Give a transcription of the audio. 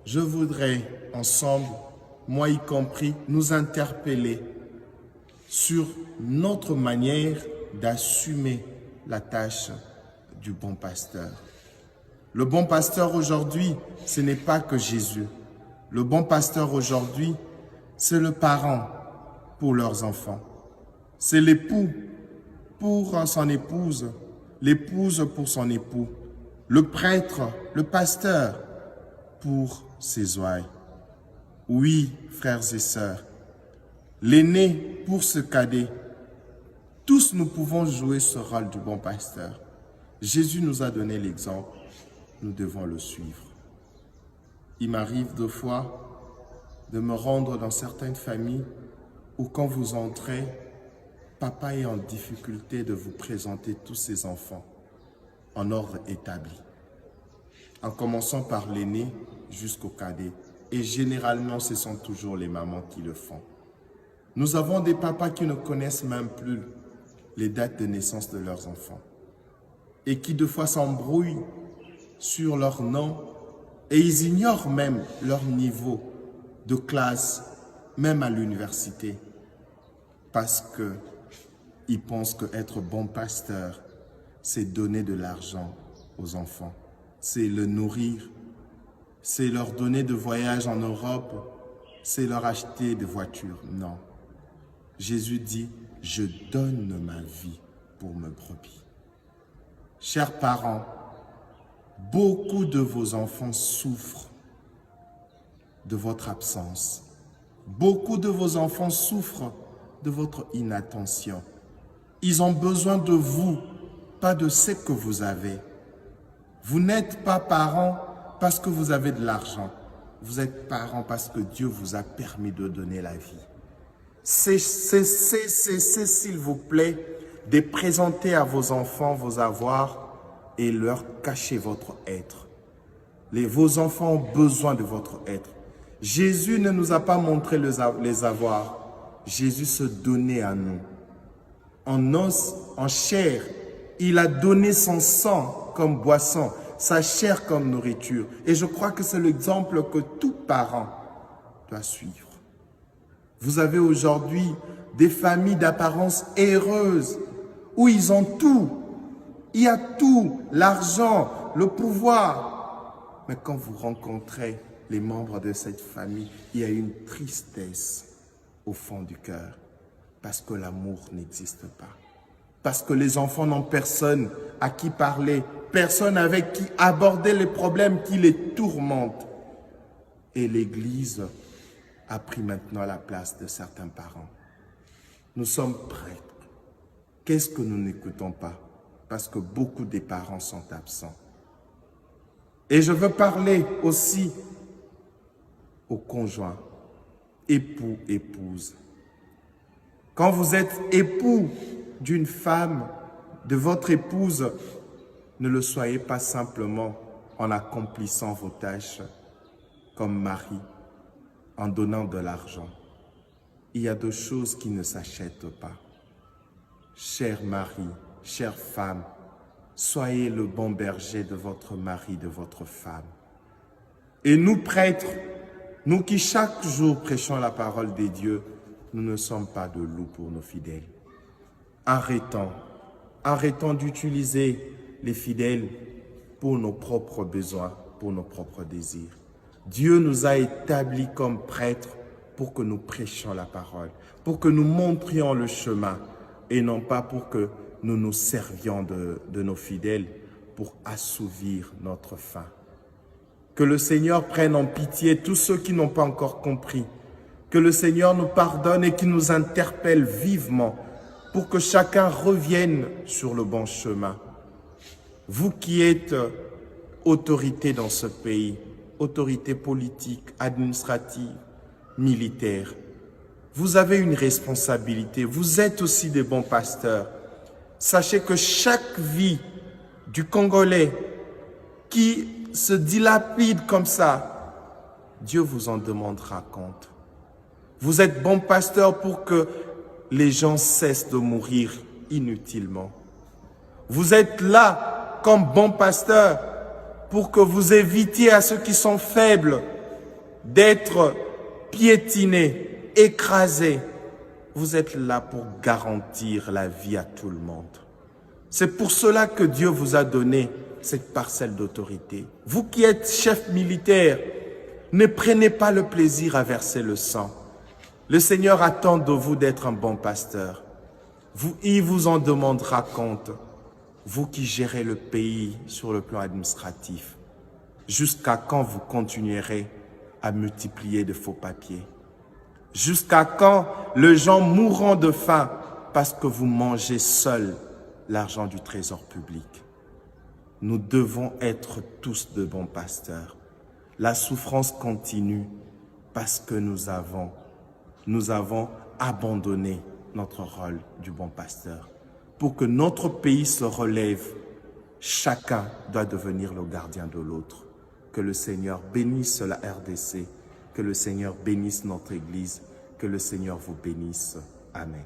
je voudrais ensemble, moi y compris, nous interpeller sur notre manière d'assumer la tâche du bon pasteur. Le bon pasteur aujourd'hui, ce n'est pas que Jésus. Le bon pasteur aujourd'hui, c'est le parent pour leurs enfants. C'est l'époux pour son épouse, l'épouse pour son époux, le prêtre, le pasteur pour ses ouailles. Oui, frères et sœurs, l'aîné pour ce cadet. Tous nous pouvons jouer ce rôle du bon pasteur. Jésus nous a donné l'exemple, nous devons le suivre. Il m'arrive deux fois de me rendre dans certaines familles où quand vous entrez, papa est en difficulté de vous présenter tous ses enfants en ordre établi, en commençant par l'aîné jusqu'au cadet. Et généralement, ce sont toujours les mamans qui le font. Nous avons des papas qui ne connaissent même plus les dates de naissance de leurs enfants et qui de fois s'embrouillent sur leur nom et ils ignorent même leur niveau de classe, même à l'université, parce qu'ils pensent qu'être bon pasteur, c'est donner de l'argent aux enfants, c'est le nourrir, c'est leur donner de voyages en Europe, c'est leur acheter des voitures. Non. Jésus dit, je donne ma vie pour mes brebis. Chers parents, beaucoup de vos enfants souffrent de votre absence. Beaucoup de vos enfants souffrent de votre inattention. Ils ont besoin de vous, pas de ce que vous avez. Vous n'êtes pas parents parce que vous avez de l'argent. Vous êtes parents parce que Dieu vous a permis de donner la vie. Cessez, s'il vous plaît, de présenter à vos enfants vos avoirs et leur cacher votre être. Vos enfants ont besoin de votre être. Jésus ne nous a pas montré les avoirs. Jésus se donnait à nous. En os, en chair, il a donné son sang comme boisson, sa chair comme nourriture. Et je crois que c'est l'exemple que tout parent doit suivre. Vous avez aujourd'hui des familles d'apparence heureuse où ils ont tout. Il y a tout, l'argent, le pouvoir. Mais quand vous rencontrez les membres de cette famille, il y a une tristesse au fond du cœur parce que l'amour n'existe pas. Parce que les enfants n'ont personne à qui parler, personne avec qui aborder les problèmes qui les tourmentent. Et l'Église a pris maintenant la place de certains parents. Nous sommes prêtres. Qu'est-ce que nous n'écoutons pas? Parce que beaucoup des parents sont absents. Et je veux parler aussi aux conjoints, époux, épouses. Quand vous êtes époux d'une femme, de votre épouse, ne le soyez pas simplement en accomplissant vos tâches comme mari, en donnant de l'argent. Il y a deux choses qui ne s'achètent pas. Cher mari, chère femme, soyez le bon berger de votre mari, de votre femme. Et nous prêtres, nous qui chaque jour prêchons la parole de Dieu, nous ne sommes pas de loups pour nos fidèles. Arrêtons d'utiliser les fidèles pour nos propres besoins, pour nos propres désirs. Dieu nous a établis comme prêtres pour que nous prêchions la parole, pour que nous montrions le chemin et non pas pour que nous nous servions de nos fidèles pour assouvir notre faim. Que le Seigneur prenne en pitié tous ceux qui n'ont pas encore compris. Que le Seigneur nous pardonne et qu'il nous interpelle vivement pour que chacun revienne sur le bon chemin. Vous qui êtes autorité dans ce pays, autorité politique, administrative, militaire, vous avez une responsabilité. Vous êtes aussi des bons pasteurs. Sachez que chaque vie du Congolais qui se dilapide comme ça, Dieu vous en demandera compte. Vous êtes bons pasteurs pour que les gens cessent de mourir inutilement. Vous êtes là comme bons pasteurs pour que vous évitiez à ceux qui sont faibles d'être piétinés, écrasés. Vous êtes là pour garantir la vie à tout le monde. C'est pour cela que Dieu vous a donné cette parcelle d'autorité. Vous qui êtes chef militaire, ne prenez pas le plaisir à verser le sang. Le Seigneur attend de vous d'être un bon pasteur. Il vous en demandera compte. Vous qui gérez le pays sur le plan administratif, jusqu'à quand vous continuerez à multiplier de faux papiers? Jusqu'à quand les gens mourront de faim parce que vous mangez seuls l'argent du trésor public? Nous devons être tous de bons pasteurs. La souffrance continue parce que nous avons abandonné notre rôle du bon pasteur. Pour que notre pays se relève, chacun doit devenir le gardien de l'autre. Que le Seigneur bénisse la RDC, que le Seigneur bénisse notre Église, que le Seigneur vous bénisse. Amen.